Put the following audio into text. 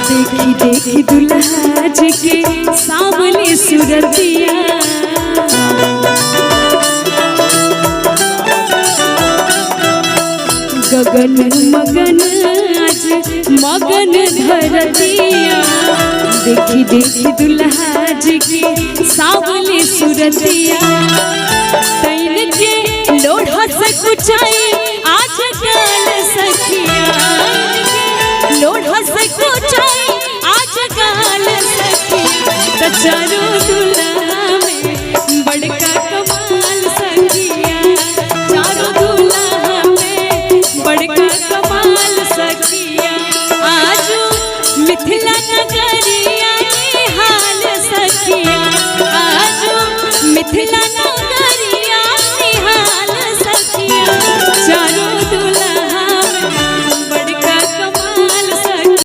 देखी देखी दुल्हा जी के सामने सूरतिया, गगन मगन आज मगन धरतिया। देखी देखी दुल्हा जी के सामने सूरतिया, तैन के लोढ़ा से कुचाई आज काल सखिया, लोढ़ा से कुचाई आज काल सखिया। तो चारों दुल्हा में बड़का कमाल सखिया, चारों दुल्हा में बड़का कमाल सखिया। आज मिथिला नगरिया के हाल सखिया, आज मिथिला